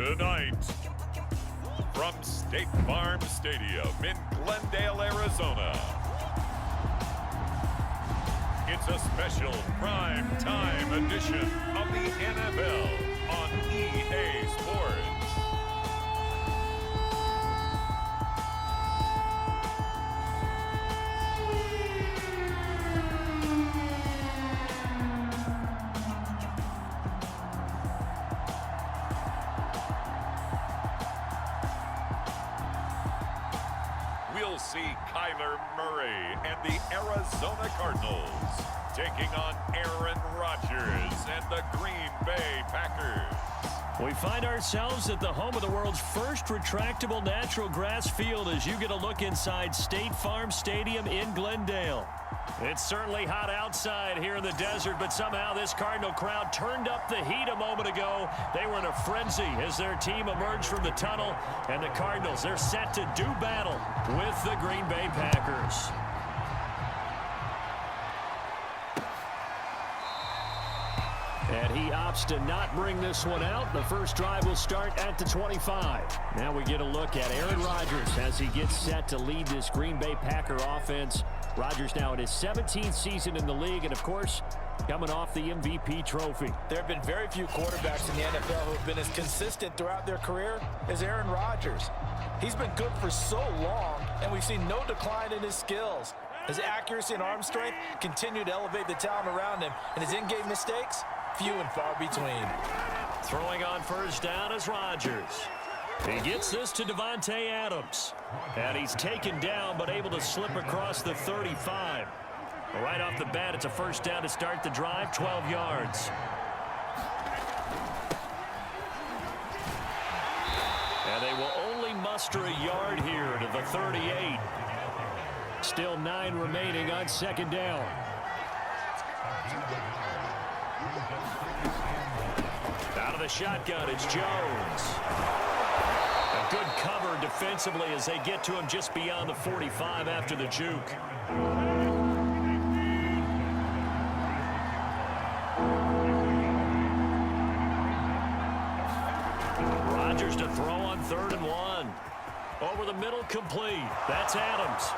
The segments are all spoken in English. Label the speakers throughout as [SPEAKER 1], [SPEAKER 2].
[SPEAKER 1] Tonight, from State Farm Stadium in Glendale, Arizona, it's a special prime time edition of the NFL on EA Sports. We'll see Kyler Murray and the Arizona Cardinals taking on Aaron Rodgers and the Green Bay Packers.
[SPEAKER 2] We find ourselves at the home of the world's first retractable natural grass field as you get a look inside State Farm Stadium in Glendale. It's certainly hot outside here in the desert, but somehow this Cardinal crowd turned up the heat a moment ago. They were in a frenzy as their team emerged from the tunnel, and the Cardinals, they're set to do battle with the Green Bay Packers. And he opts to not bring this one out. The first drive will start at the 25. Now we get a look at Aaron Rodgers as he gets set to lead this Green Bay Packer offense. Rodgers now in his 17th season in the league, and of course, coming off the MVP trophy.
[SPEAKER 3] There have been very few quarterbacks in the NFL who have been as consistent throughout their career as Aaron Rodgers. He's been good for so long, and we've seen no decline in his skills. His accuracy and arm strength continue to elevate the talent around him, and his in-game mistakes, few and far between.
[SPEAKER 2] Throwing on first down is Rodgers. He gets this to Davante Adams. And he's taken down, but able to slip across the 35. Right off the bat, it's a first down to start the drive, 12 yards. And they will only muster a yard here to the 38. Still 9 remaining on second down. Out of the shotgun, it's Jones. A good cover defensively as they get to him just beyond the 45 after the juke. Rodgers to throw on 3rd and 1. Over the middle, complete. That's Adams.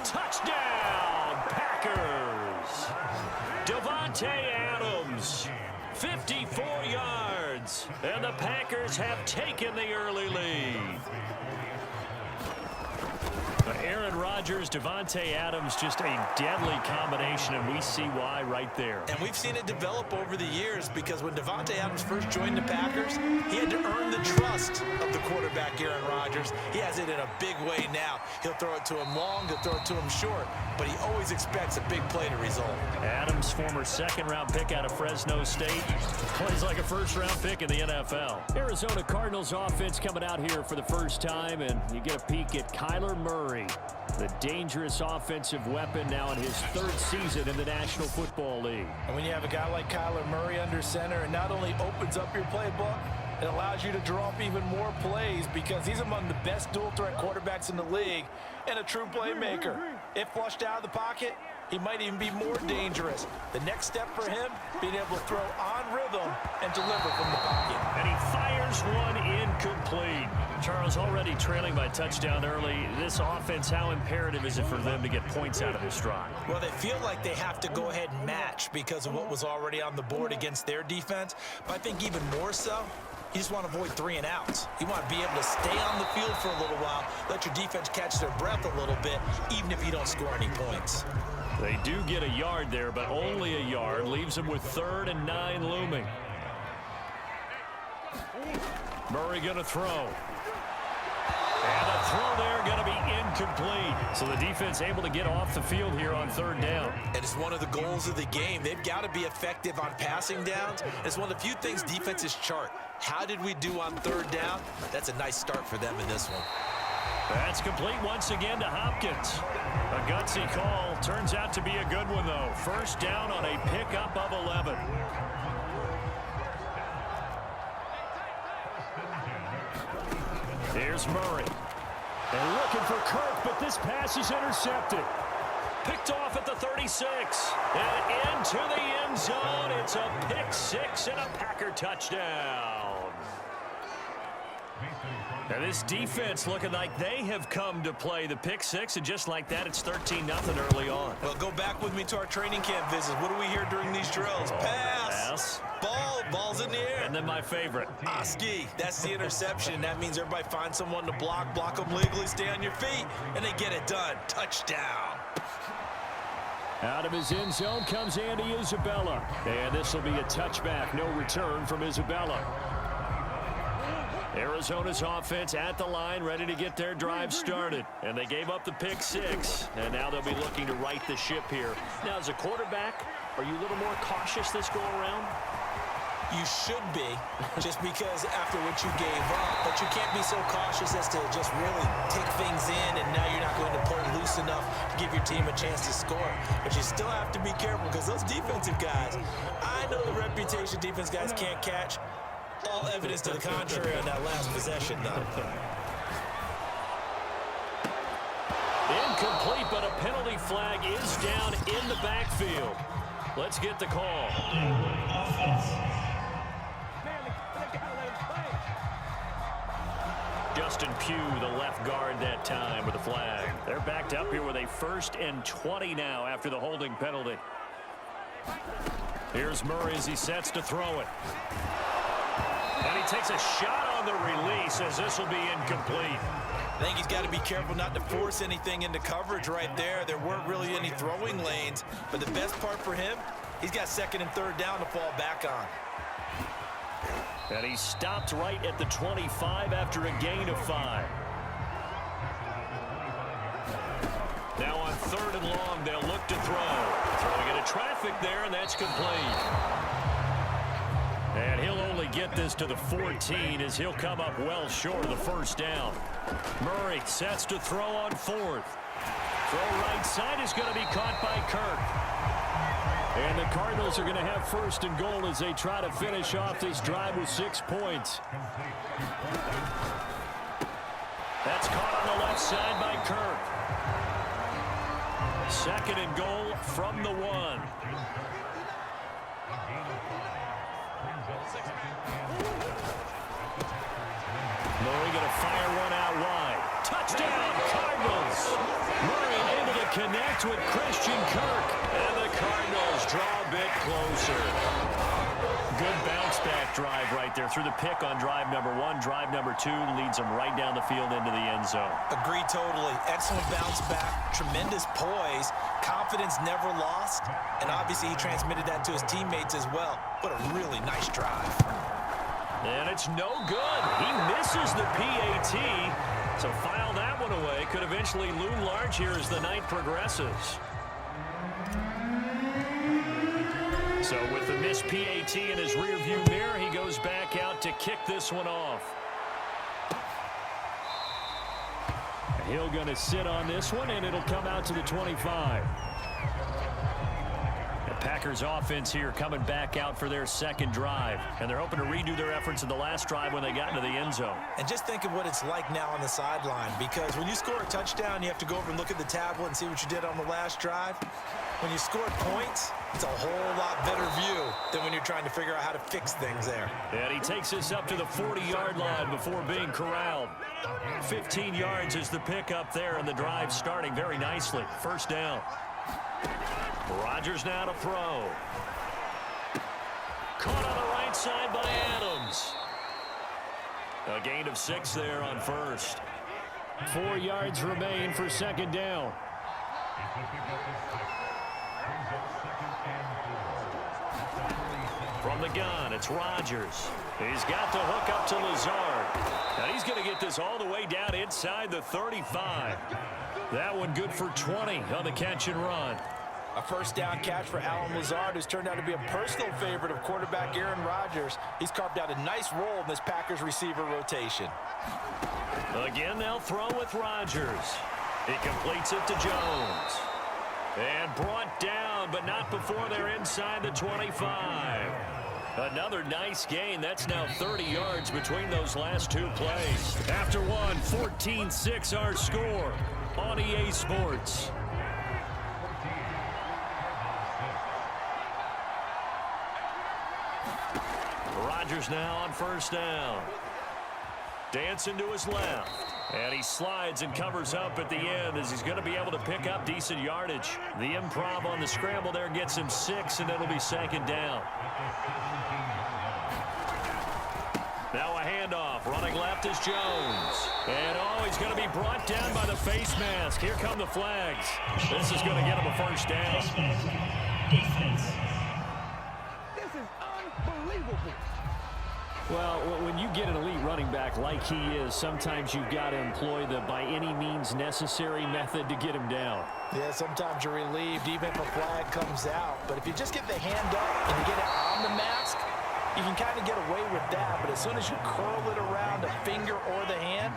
[SPEAKER 2] Touchdown, Packers. Davante Adams, 54 yards, and the Packers have taken the early lead. Aaron Rodgers, Davante Adams, just a deadly combination, and we see why right there.
[SPEAKER 3] And we've seen it develop over the years because when Davante Adams first joined the Packers, he had to earn the trust of the quarterback, Aaron Rodgers. He has it in a big way now. He'll throw it to him long, he'll throw it to him short, but he always expects a big play to result.
[SPEAKER 2] Adams, former second-round pick out of Fresno State, plays like a first-round pick in the NFL. Arizona Cardinals offense coming out here for the first time, and you get a peek at Kyler Murray. The dangerous offensive weapon now in his 3rd season in the National Football League.
[SPEAKER 3] And when you have a guy like Kyler Murray under center, it not only opens up your playbook, it allows you to draw up even more plays because he's among the best dual-threat quarterbacks in the league and a true playmaker. If flushed out of the pocket, he might even be more dangerous. The next step for him, being able to throw on rhythm and deliver from the pocket.
[SPEAKER 2] And he fires one incomplete. Charles, already trailing by touchdown early. This offense, how imperative is it for them to get points out of this drive?
[SPEAKER 3] Well, they feel like they have to go ahead and match because of what was already on the board against their defense. But I think even more so, you just want to avoid 3 and outs. You want to be able to stay on the field for a little while, let your defense catch their breath a little bit, even if you don't score any points.
[SPEAKER 2] They do get a yard there, but only a yard. Leaves them with 3rd and 9 looming. Murray going to throw. And the throw there going to be incomplete. So the defense able to get off the field here on 3rd down.
[SPEAKER 3] And it's one of the goals of the game. They've got to be effective on passing downs. It's one of the few things defenses chart. How did we do on 3rd down? That's a nice start for them in this one.
[SPEAKER 2] That's complete once again to Hopkins. A gutsy call. Turns out to be a good one, though. First down on a pickup of 11. Here's Murray. And looking for Kirk, but this pass is intercepted. Picked off at the 36. And into the end zone. It's a pick six and a Packer touchdown. And this defense looking like they have come to play the pick six, and just like that, it's 13-0 early on.
[SPEAKER 3] Well, go back with me to our training camp visits. What do we hear during these drills? Pass. Ball's in the air.
[SPEAKER 2] And then my favorite.
[SPEAKER 3] Oski, that's the interception. That means everybody finds someone to block them legally, stay on your feet, and they get it done. Touchdown.
[SPEAKER 2] Out of his end zone comes Andy Isabella. And this will be a touchback. No return from Isabella. Arizona's offense at the line, ready to get their drive started. And they gave up the pick six. And now they'll be looking to right the ship here. Now, as a quarterback, are you a little more cautious this go around?
[SPEAKER 3] You should be, just because after what you gave up. But you can't be so cautious as to just really take things in, and now you're not going to pull loose enough to give your team a chance to score. But you still have to be careful, because those defensive guys, I know the reputation defense guys can't catch. All evidence to the contrary on that last possession, though.
[SPEAKER 2] Incomplete, but a penalty flag is down in the backfield. Let's get the call. Justin Pugh, the left guard that time with the flag. They're backed up here with a 1st and 20 now after the holding penalty. Here's Murray as he sets to throw it. And he takes a shot on the release as this will be incomplete.
[SPEAKER 3] I think he's got to be careful not to force anything into coverage right there. There weren't really any throwing lanes, but the best part for him, he's got 2nd and 3rd down to fall back on.
[SPEAKER 2] And he stopped right at the 25 after a gain of 5. Now on 3rd and long, they'll look to throw. Throwing into traffic there, and that's complete. And he'll only get this to the 14 as he'll come up well short of the 1st down. Murray sets to throw on 4th. Throw right side is going to be caught by Kirk. And the Cardinals are going to have 1st and goal as they try to finish off this drive with 6 points. That's caught on the left side by Kirk. 2nd and goal from the 1. Murray going to fire one out wide. Touchdown, Cardinals. Murray able to connect with Christian Kirk. And the Cardinals draw a bit closer. Good bounce-back drive right there. Through the pick on drive number 1. Drive number 2 leads them right down the field into the end zone.
[SPEAKER 3] Agree totally. Excellent bounce back. Tremendous poise. Confidence never lost. And obviously he transmitted that to his teammates as well. What a really nice drive.
[SPEAKER 2] And it's no good. He misses the PAT. So file that one away. Could eventually loom large here as the night progresses. So with the missed PAT in his rearview mirror, he goes back out to kick this one off. He'll going to sit on this one, and it'll come out to the 25. Packers offense here coming back out for their 2nd drive. And they're hoping to redo their efforts in the last drive when they got into the end zone.
[SPEAKER 3] And just think of what it's like now on the sideline, because when you score a touchdown, you have to go over and look at the tablet and see what you did on the last drive. When you score points, it's a whole lot better view than when you're trying to figure out how to fix things there.
[SPEAKER 2] And he takes this up to the 40-yard line before being corralled. 15 yards is the pickup there, and the drive starting very nicely. 1st down. Rodgers now to throw. Caught on the right side by Adams. A gain of 6 there on 1st. 4 yards remain for 2nd down. From the gun, it's Rodgers. He's got the hook up to Lazard. Now he's going to get this all the way down inside the 35. That one good for 20 on the catch and run.
[SPEAKER 3] A 1st down catch for Allen Lazard, who's turned out to be a personal favorite of quarterback Aaron Rodgers. He's carved out a nice role in this Packers receiver rotation.
[SPEAKER 2] Again, they'll throw with Rodgers. He completes it to Jones. And brought down, but not before they're inside the 25. Another nice gain. That's now 30 yards between those last 2 plays. After one, 14-6 our score on EA Sports. Rodgers now on first down. Dancing to his left. And he slides and covers up at the end as he's going to be able to pick up decent yardage. The improv on the scramble there gets him 6, and it'll be second down. Now a handoff. Running left is Jones. And, he's going to be brought down by the face mask. Here come the flags. This is going to get him a first down.
[SPEAKER 4] Defense. This is unbelievable.
[SPEAKER 2] Well, when you get an elite running back like he is, sometimes you've got to employ the by any means necessary method to get him down.
[SPEAKER 3] Yeah, sometimes you're relieved even if a flag comes out. But if you just get the hand up and you get it on the mask, you can kind of get away with that. But as soon as you curl it around a finger or the hand,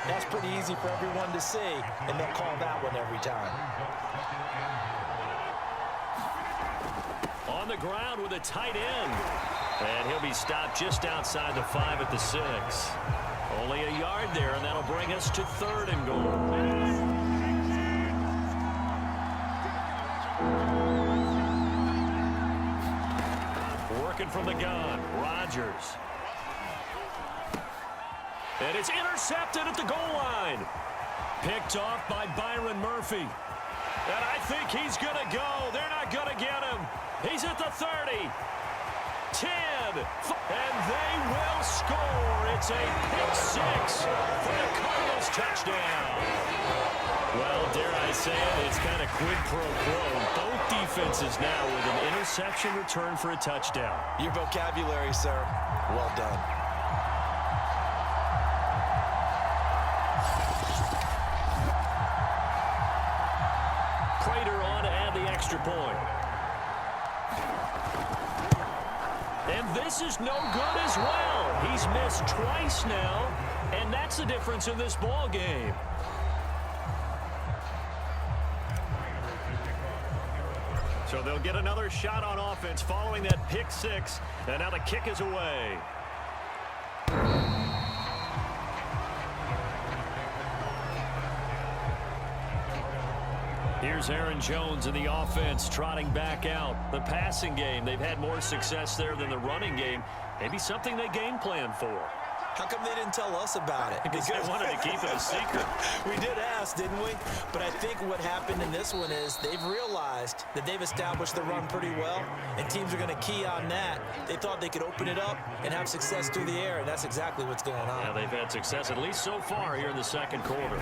[SPEAKER 3] that's pretty easy for everyone to see, and they'll call that one every time.
[SPEAKER 2] On the ground with a tight end. And he'll be stopped just outside the 5 at the 6. Only a yard there, and that'll bring us to 3rd and goal. Working from the gun, Rodgers. And it's intercepted at the goal line. Picked off by Byron Murphy. And I think he's going to go. They're not going to get him. He's at the 30. 10, and they will score. It's a pick 6 for the Cardinals touchdown. Well, dare I say it, it's kind of quid pro quo. Both defenses now with an interception return for a touchdown.
[SPEAKER 3] Your vocabulary, sir. Well done.
[SPEAKER 2] Prater on to add the extra point. And this is no good as well. He's missed twice now, and that's the difference in this ball game. So they'll get another shot on offense following that pick 6, and now the kick is away. Here's Aaron Jones in the offense trotting back out. The passing game, they've had more success there than the running game. Maybe something they game plan for.
[SPEAKER 3] How come they didn't tell us about it?
[SPEAKER 2] Because they wanted to keep it a secret.
[SPEAKER 3] We did ask, didn't we? But I think what happened in this one is they've realized that they've established the run pretty well, and teams are going to key on that. They thought they could open it up and have success through the air, and that's exactly what's going on.
[SPEAKER 2] Yeah, they've had success at least so far here in the second quarter.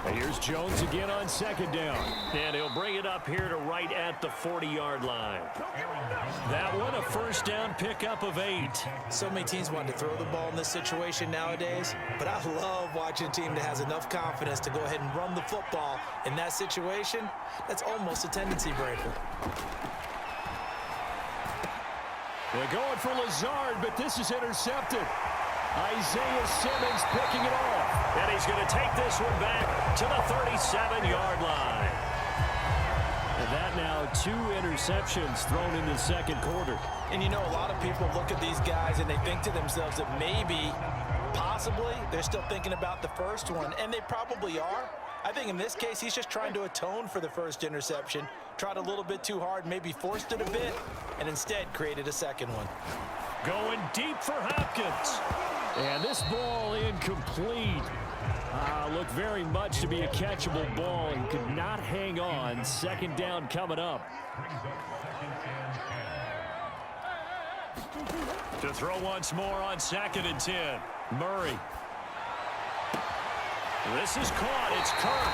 [SPEAKER 2] And here's Jones again on second down. And he'll bring it up here to right at the 40-yard line. That one, a first down pickup of 8.
[SPEAKER 3] So many teams want to throw the ball in this situation nowadays, but I love watching a team that has enough confidence to go ahead and run the football in that situation. That's almost a tendency breaker.
[SPEAKER 2] They're going for Lazard, but this is intercepted. Isaiah Simmons picking it off. And he's going to take this one back to the 37-yard line. And that now 2 interceptions thrown in the second quarter.
[SPEAKER 3] And you know, a lot of people look at these guys and they think to themselves that maybe, possibly, they're still thinking about the first one. And they probably are. I think in this case, he's just trying to atone for the first interception. Tried a little bit too hard, maybe forced it a bit, and instead created a second one.
[SPEAKER 2] Going deep for Hopkins. And this ball incomplete. Looked very much to be a catchable ball and could not hang on. Second down coming up. To throw once more on 2nd and 10. Murray. This is caught. It's Kirk.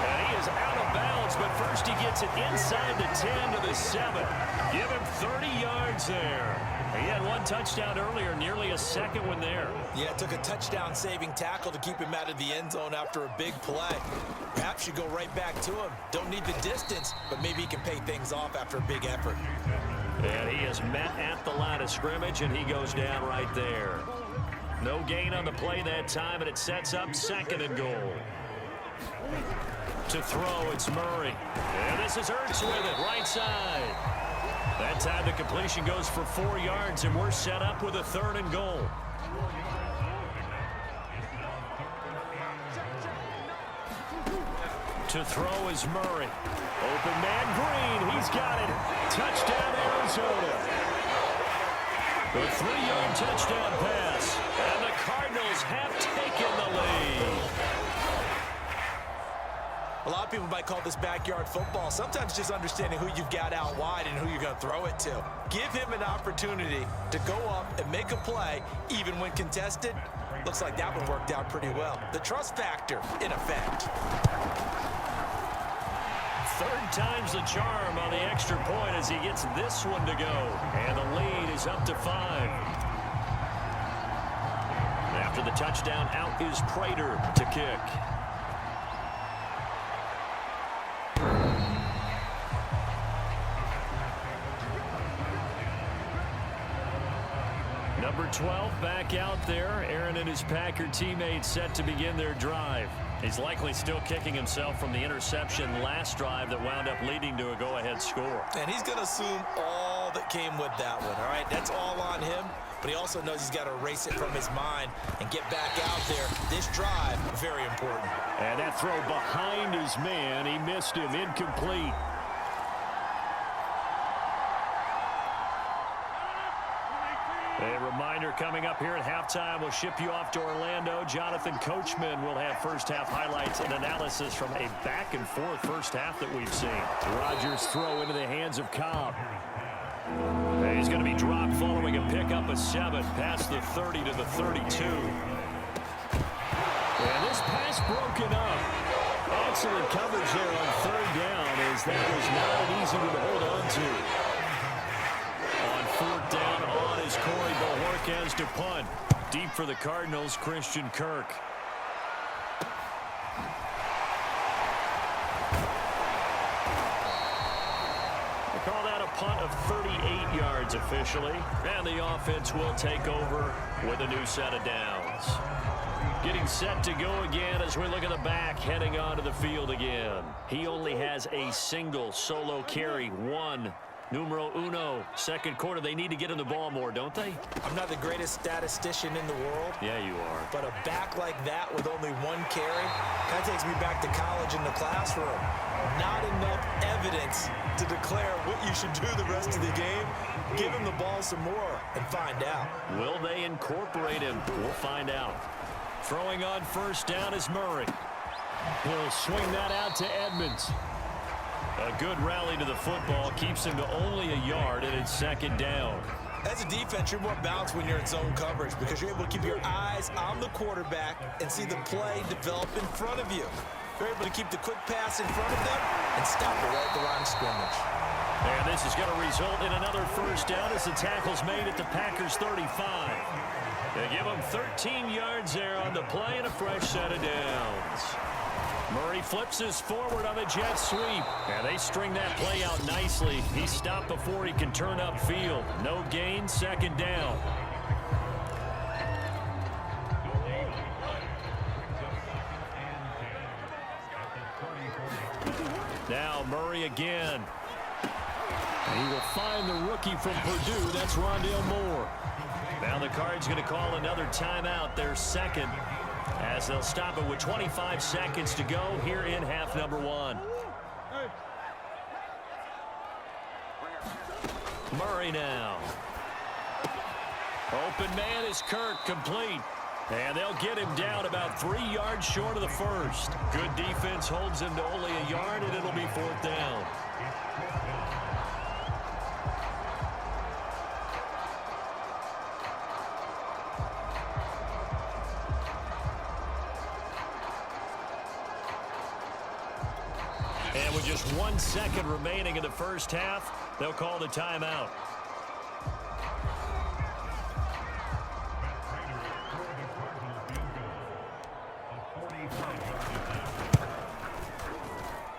[SPEAKER 2] And he is out of bounds, but first he gets it inside the 10 to the 7. Give him 30 yards there. He had 1 touchdown earlier, nearly a second one there.
[SPEAKER 3] Yeah, it took a touchdown-saving tackle to keep him out of the end zone after a big play. Perhaps you go right back to him. Don't need the distance, but maybe he can pay things off after a big effort.
[SPEAKER 2] And he is met at the line of scrimmage, and he goes down right there. No gain on the play that time, and it sets up 2nd and goal. To throw, it's Murray. And this is Ertz with it, right side. That time the completion goes for 4 yards, and we're set up with a 3rd and goal. To throw is Murray. Open man Green, he's got it. Touchdown Arizona. The 3-yard touchdown pass. And the Cardinals have taken the lead.
[SPEAKER 3] A lot of people might call this backyard football. Sometimes just understanding who you've got out wide and who you're going to throw it to. Give him an opportunity to go up and make a play, even when contested. Looks like that one worked out pretty well. The trust factor in effect.
[SPEAKER 2] Third time's the charm on the extra point as he gets this one to go. And the lead is up to 5. After the touchdown, out is Prater to kick. Number 12 back out there. Aaron and his Packer teammates set to begin their drive. He's likely still kicking himself from the interception last drive that wound up leading to a go-ahead score.
[SPEAKER 3] And he's going to assume all that came with that one, all right? That's all on him, but he also knows he's got to erase it from his mind and get back out there. This drive, very important.
[SPEAKER 2] And that throw behind his man, he missed him, incomplete. A reminder coming up here at halftime, we'll ship you off to Orlando. Jonathan Coachman will have first-half highlights and analysis from a back-and-forth first half that we've seen. Rodgers' throw into the hands of Cobb. And he's going to be dropped following a pickup of 7 past the 30 to the 32. And this pass broken up. Excellent coverage there on third down as that was not an easy one to hold on to. On fourth down on is Corey Bojorquez to punt. Deep for the Cardinals, Christian Kirk. They call that a punt of 38 yards officially. And the offense will take over with a new set of downs. Getting set to go again as we look at the back heading onto the field again. He only has a single solo carry, 1. Numero uno, second quarter. They need to get him the ball more, don't they?
[SPEAKER 3] I'm not the greatest statistician in the world.
[SPEAKER 2] Yeah, you are.
[SPEAKER 3] But a back like that with only 1 carry kind of takes me back to college in the classroom. Not enough evidence to declare what you should do the rest of the game. Give him the ball some more and find out.
[SPEAKER 2] Will they incorporate him? We'll find out. Throwing on first down is Murray. He'll swing that out to Edmonds. A good rally to the football keeps him to only a yard, and it's second down.
[SPEAKER 3] As a defense, you're more balanced when you're in zone coverage because you're able to keep your eyes on the quarterback and see the play develop in front of you. You're able to keep the quick pass in front of them and stop it right at the line of scrimmage.
[SPEAKER 2] And this is going to result in another first down as the tackle's made at the Packers' 35. They give them 13 yards there on the play and a fresh set of downs. Murray flips his forward on a jet sweep. And they string that play out nicely. He's stopped before he can turn upfield. No gain, second down. Now Murray again. And he will find the rookie from Purdue. That's Rondale Moore. Now the Cards going to call another timeout, their second, as they'll stop it with 25 seconds to go here in half number 1. Murray now. Open man is Kirk, complete. And they'll get him down about 3 yards short of the first. Good defense holds him to only a yard, and it'll be fourth down. And with just 1 second remaining in the first half, they'll call the timeout.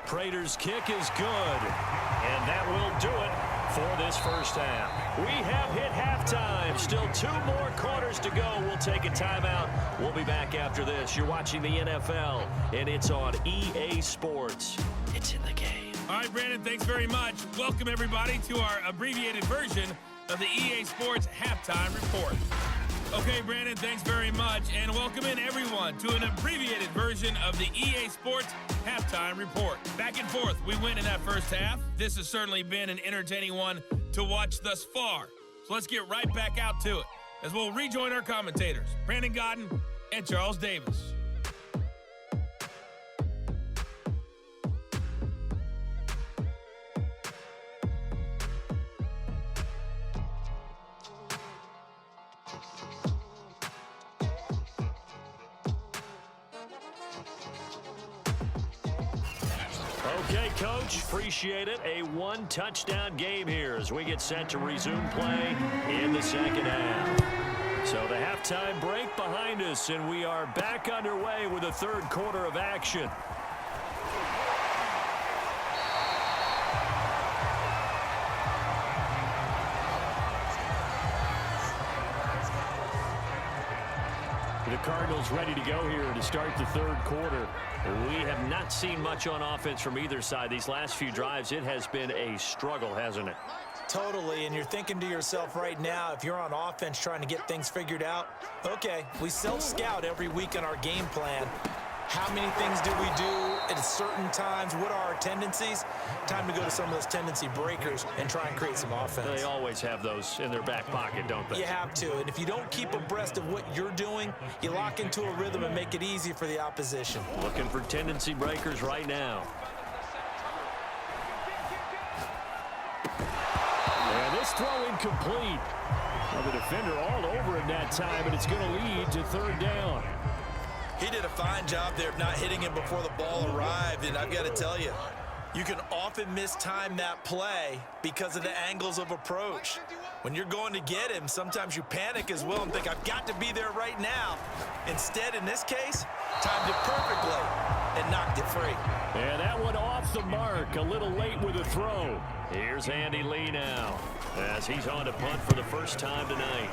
[SPEAKER 2] Prater's kick is good, and that will do it for this first half. We have hit halftime. Still 2 more quarters to go. We'll take a timeout. We'll be back after this. You're watching the NFL, and it's on EA Sports. It's in the game.
[SPEAKER 5] All right, Brandon, thanks very much. Welcome, everybody, to our abbreviated version of the EA Sports Halftime Report. Okay, Brandon, thanks very much, and welcome in, everyone, to an abbreviated version of the EA Sports Halftime Report. Back and forth, we win in that first half. This has certainly been an entertaining one to watch thus far. So let's get right back out to it as we'll rejoin our commentators, Brandon Godden and Charles Davis.
[SPEAKER 2] Okay, Coach, appreciate it. A one-touchdown game here as we get set to resume play in the second half. So the halftime break behind us, and we are back underway with the third quarter of action. The Cardinals ready to go here to start the third quarter. We have not seen much on offense from either side. These last few drives, it has been a struggle, hasn't it?
[SPEAKER 3] Totally, and you're thinking to yourself right now, if you're on offense trying to get things figured out, okay, we self-scout every week in our game plan. How many things do we do at certain times? What are our tendencies? Time to go to some of those tendency breakers and try and create some offense.
[SPEAKER 2] They always have those in their back pocket, don't they?
[SPEAKER 3] You have to, and if you don't keep abreast of what you're doing, you lock into a rhythm and make it easy for the opposition.
[SPEAKER 2] Looking for tendency breakers right now. And this throw incomplete. Well, the defender all over him that time, and it's going to lead to third down.
[SPEAKER 3] He did a fine job there of not hitting him before the ball arrived, and I've got to tell you, you can often mistime that play because of the angles of approach. When you're going to get him, sometimes you panic as well and think, I've got to be there right now. Instead, in this case, timed it perfectly and knocked it free.
[SPEAKER 2] And that one off the mark, a little late with the throw. Here's Andy Lee now as he's on to punt for the first time tonight.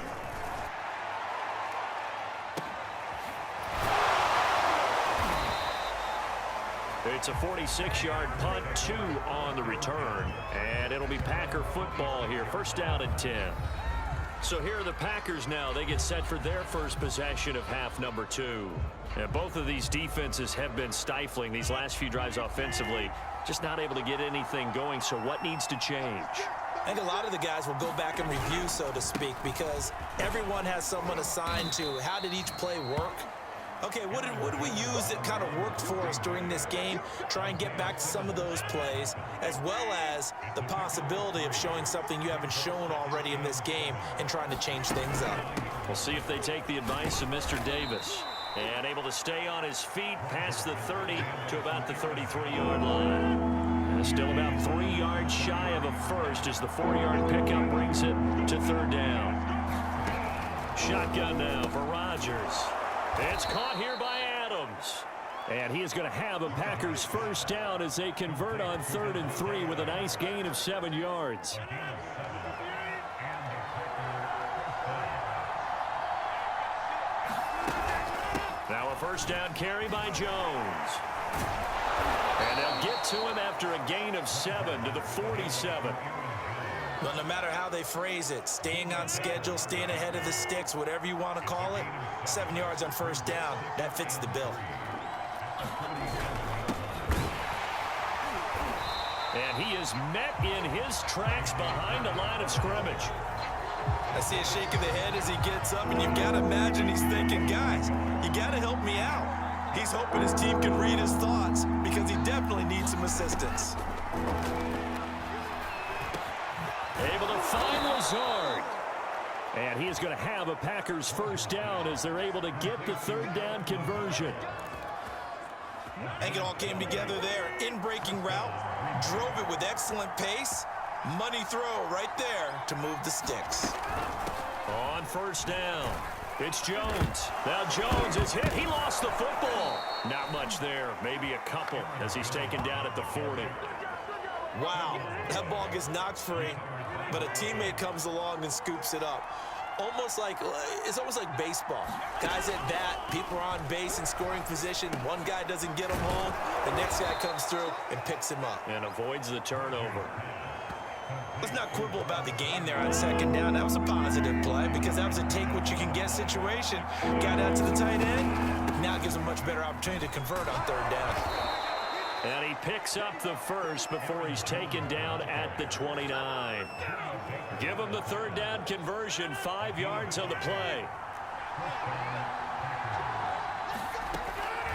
[SPEAKER 2] It's a 46-yard punt, 2 on the return, and it'll be Packer football here. First down and 10. So here are the Packers now. They get set for their first possession of half number 2. And both of these defenses have been stifling these last few drives offensively, just not able to get anything going. So what needs to change?
[SPEAKER 3] I think a lot of the guys will go back and review, so to speak, because everyone has someone assigned to how did each play work. Okay, what did we use that kind of worked for us during this game? Try and get back to some of those plays, as well as the possibility of showing something you haven't shown already in this game and trying to change things up.
[SPEAKER 2] We'll see if they take the advice of Mr. Davis. And able to stay on his feet past the 30 to about the 33-yard line. And still about 3 yards shy of a first as the 4-yard pickup brings it to third down. Shotgun now for Rodgers. It's caught here by Adams. And he is going to have a Packers first down as they convert on 3rd and 3 with a nice gain of 7 yards. Now a first down carry by Jones. And they'll get to him after a gain of 7 to the 47.
[SPEAKER 3] But no matter how they phrase it, staying on schedule, staying ahead of the sticks, whatever you want to call it, 7 yards on first down, that fits the bill.
[SPEAKER 2] And he is met in his tracks behind the line of scrimmage.
[SPEAKER 3] I see a shake of the head as he gets up, and you've got to imagine he's thinking, guys, you got to help me out. He's hoping his team can read his thoughts because he definitely needs some assistance.
[SPEAKER 2] Able to find Lazard. And he is going to have a Packers first down as they're able to get the third down conversion.
[SPEAKER 3] I think it all came together there. In-breaking route, drove it with excellent pace. Money throw right there to move the sticks.
[SPEAKER 2] On first down, it's Jones. Now Jones is hit. He lost the football. Not much there, maybe a couple as he's taken down at the 40.
[SPEAKER 3] Wow, that ball gets knocked free, but a teammate comes along and scoops it up. It's almost like baseball. Guys at bat, people are on base in scoring position. One guy doesn't get him home. The next guy comes through and picks him up.
[SPEAKER 2] And avoids the turnover.
[SPEAKER 3] Let's not quibble about the gain there on second down. That was a positive play because that was a take-what-you-can-get situation. Got out to the tight end. Now it gives him a much better opportunity to convert on third down.
[SPEAKER 2] And he picks up the first before he's taken down at the 29. Give him the third down conversion, 5 yards on the play.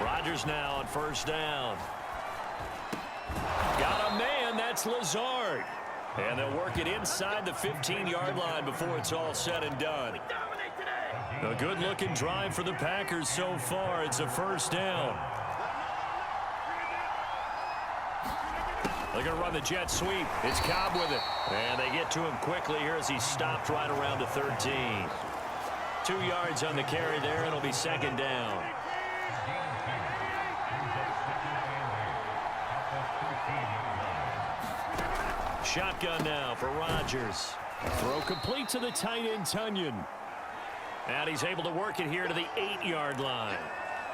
[SPEAKER 2] Rodgers now on first down. Got a man, that's Lazard. And they'll work it inside the 15-yard line before it's all said and done. A good-looking drive for the Packers so far. It's a first down. They're going to run the jet sweep. It's Cobb with it. And they get to him quickly here as he stopped right around the 13. 2 yards on the carry there. It'll be second down. Shotgun now for Rodgers. Throw complete to the tight end, Tunyon. And he's able to work it here to the 8-yard line.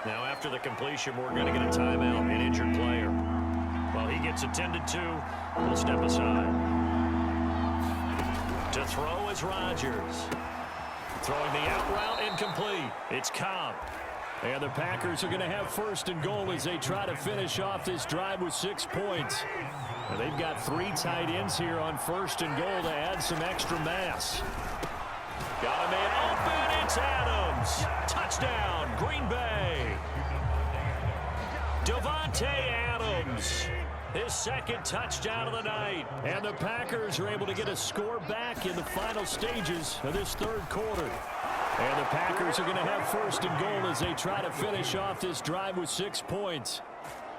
[SPEAKER 2] Now after the completion, we're going to get a timeout, an injured player. While he gets attended to, we'll step aside. To throw is Rodgers. Throwing the out route incomplete. It's Cobb. And the Packers are going to have first and goal as they try to finish off this drive with 6 points. And they've got 3 tight ends here on first and goal to add some extra mass. Got a man open. It's Adams. Touchdown, Green Bay. Davante Adams. His second touchdown of the night. And the Packers are able to get a score back in the final stages of this third quarter. And the Packers are going to have first and goal as they try to finish off this drive with 6 points.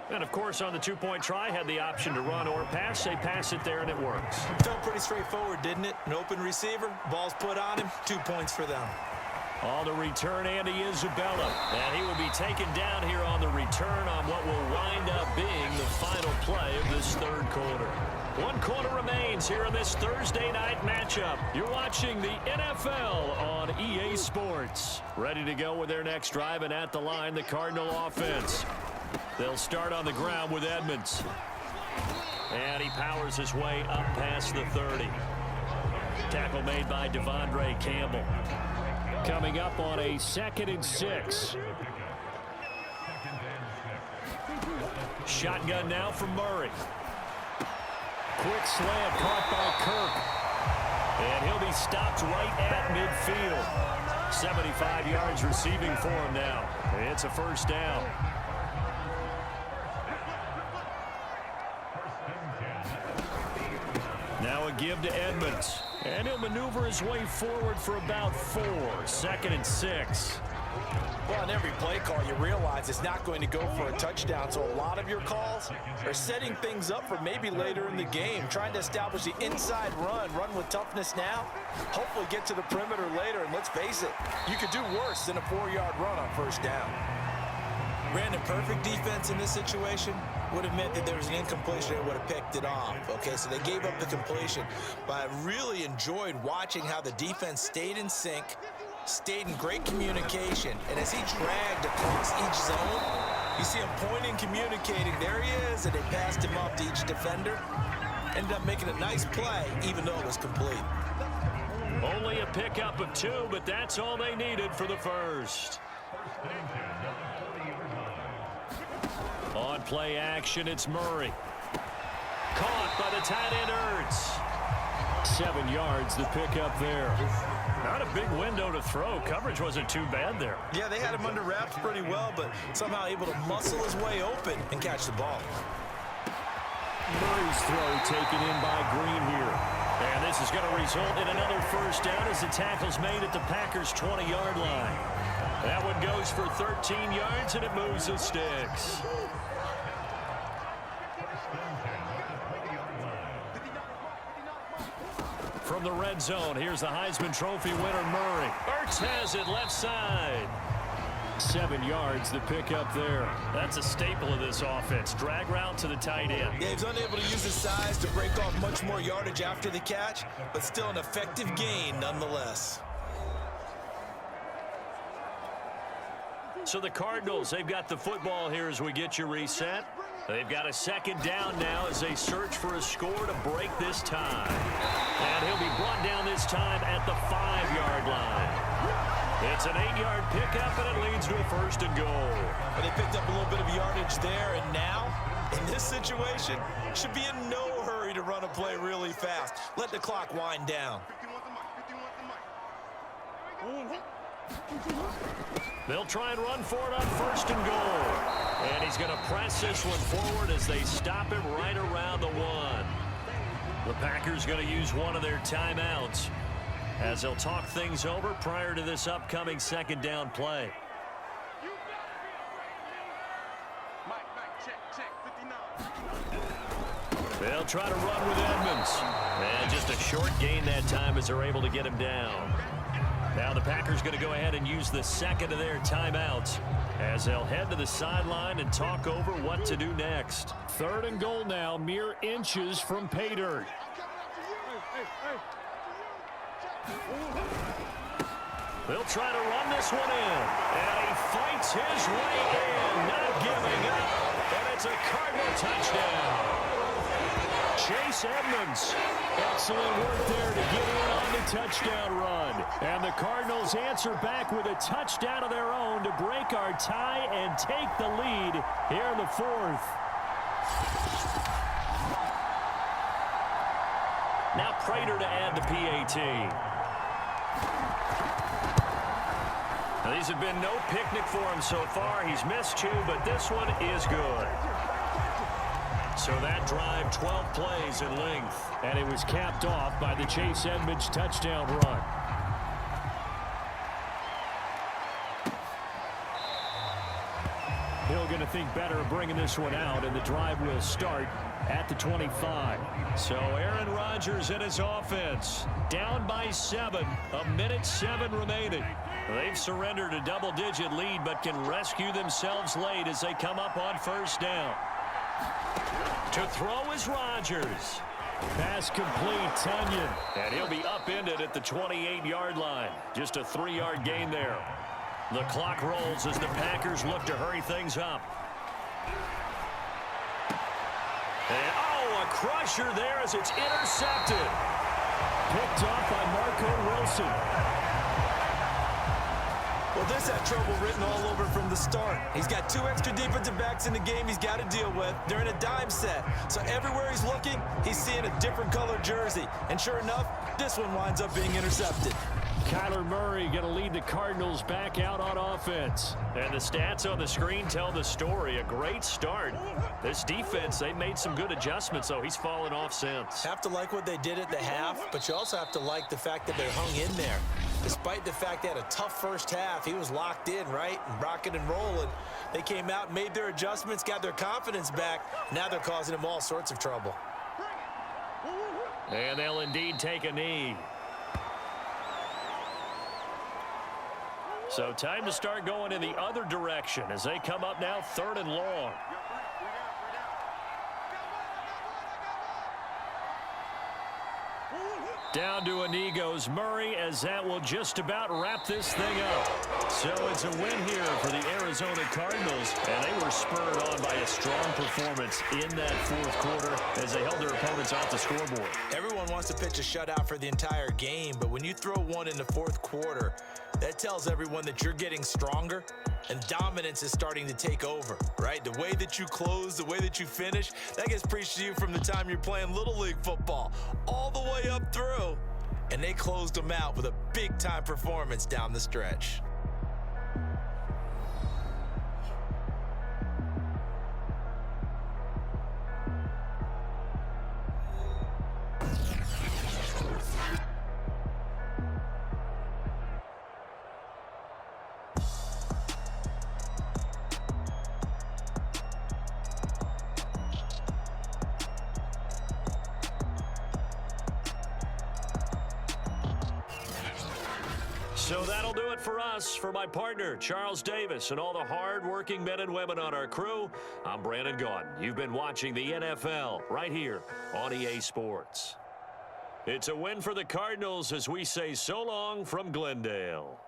[SPEAKER 2] And, of course, on the two-point try, had the option to run or pass. They pass it there, and it works.
[SPEAKER 3] Felt pretty straightforward, didn't it? An open receiver, ball's put on him, 2 points for them.
[SPEAKER 2] On the return, Andy Isabella. And he will be taken down here on the return on what will wind up being the final play of this third quarter. 1 quarter remains here in this Thursday night matchup. You're watching the NFL on EA Sports. Ready to go with their next drive, and at the line, the Cardinal offense. They'll start on the ground with Edmonds. And he powers his way up past the 30. Tackle made by Devondre Campbell. Coming up on a 2nd and 6. Shotgun now from Murray. Quick slant caught by Kirk. And he'll be stopped right at midfield. 75 yards receiving for him now. It's a first down. Now a give to Edmonds. And he'll maneuver his way forward for about 4. 2nd and 6.
[SPEAKER 3] Well, on every play call, you realize it's not going to go for a touchdown. So a lot of your calls are setting things up for maybe later in the game, trying to establish the inside run with toughness now, hopefully get to the perimeter later. And let's face it, you could do worse than a 4-yard run on first down. Brandon, perfect defense in this situation would have meant that there was an incompletion and would have picked it off. Okay, so they gave up the completion. But I really enjoyed watching how the defense stayed in sync, stayed in great communication, and as he dragged across each zone, you see him pointing, communicating. There he is, and they passed him off to each defender. Ended up making a nice play, even though it was complete.
[SPEAKER 2] Only a pickup of 2, but that's all they needed for the first. On play action, it's Murray. Caught by the tight end, Ertz. 7 yards, the pickup there. Not a big window to throw. Coverage wasn't too bad there.
[SPEAKER 3] Yeah, they had him under wraps pretty well, but somehow able to muscle his way open and catch the ball.
[SPEAKER 2] Murray's throw taken in by Green here. And this is going to result in another first down as the tackle's made at the Packers' 20-yard line. That one goes for 13 yards, and it moves the sticks. From the red zone, here's the Heisman Trophy winner, Murray. Ertz has it left side. 7 yards, the pickup there. That's a staple of this offense. Drag route to the tight end.
[SPEAKER 3] Yeah, he's unable to use his size to break off much more yardage after the catch, but still an effective gain nonetheless.
[SPEAKER 2] So the Cardinals, they've got the football here as we get you reset. They've got a second down now as they search for a score to break this tie. And he'll be brought down this time at the 5-yard line. It's an 8-yard pickup, and it leads to a first and goal.
[SPEAKER 3] But they picked up a little bit of yardage there, and now In this situation, should be in no hurry to run a play really fast. Let the clock wind down.
[SPEAKER 2] They'll try and run for it on 1st and goal. And he's going to press this one forward as they stop him right around the 1. The Packers going to use one of their timeouts as they'll talk things over prior to this upcoming 2nd down play. They'll try to run with Edmonds. And just a short gain that time as they're able to get him down. Now the Packers going to go ahead and use the 2nd of their timeouts as they'll head to the sideline and talk over what to do next.
[SPEAKER 6] 3rd and goal now, mere inches from pay dirt.
[SPEAKER 2] They'll try to run this one in. And he fights his way in, not giving up. And it's a Cardinal touchdown. Chase Edmonds.
[SPEAKER 6] Excellent work there to get in on the touchdown run. And the Cardinals answer back with a touchdown of their own to break our tie and take the lead here in the 4th.
[SPEAKER 2] Now Prater to add the PAT. Now, these have been no picnic for him so far. He's missed 2, but this one is good. So that drive, 12 plays in length.
[SPEAKER 6] And it was capped off by the Chase Edmonds touchdown run. Hill going to think better of bringing this one out, and the drive will start at the 25.
[SPEAKER 2] So Aaron Rodgers and his offense down by 7, 1:07 remaining. They've surrendered a double-digit lead, but can rescue themselves late as they come up on 1st down. To throw is Rodgers.
[SPEAKER 6] Pass complete, Tunyon.
[SPEAKER 2] And he'll be upended at the 28-yard line. Just a 3-yard gain there. The clock rolls as the Packers look to hurry things up. And, oh, a crusher there as it's intercepted.
[SPEAKER 6] Picked off by Marco Wilson.
[SPEAKER 3] Well, this had trouble written all over from the start. He's got 2 extra defensive backs in the game he's got to deal with. They're in a dime set. So everywhere he's looking, he's seeing a different color jersey. And sure enough, this one winds up being intercepted.
[SPEAKER 6] Kyler Murray going to lead the Cardinals back out on offense.
[SPEAKER 2] And the stats on the screen tell the story. A great start. This defense, they made some good adjustments, though. He's fallen off since.
[SPEAKER 3] Have to like what they did at the half, but you also have to like the fact that they hung in there. Despite the fact they had a tough first half, he was locked in, right? And rocking and rolling. They came out, made their adjustments, got their confidence back. Now they're causing him all sorts of trouble.
[SPEAKER 2] And they'll indeed take a knee. So time to start going in the other direction as they come up now 3rd and long. Down to a knee goes Murray as that will just about wrap this thing up. So it's a win here for the Arizona Cardinals, and they were spurred on by a strong performance in that 4th quarter as they held their opponents off the scoreboard.
[SPEAKER 3] Everyone wants to pitch a shutout for the entire game, but when you throw one in the 4th quarter, that tells everyone that you're getting stronger and dominance is starting to take over, right? The way that you close, the way that you finish, that gets preached to you from the time you're playing Little League football all the way up through. And they closed them out with a big-time performance down the stretch.
[SPEAKER 2] So that'll do it for us. For my partner, Charles Davis, and all the hard-working men and women on our crew, I'm Brandon Gaudin. You've been watching the NFL right here on EA Sports. It's a win for the Cardinals as we say so long from Glendale.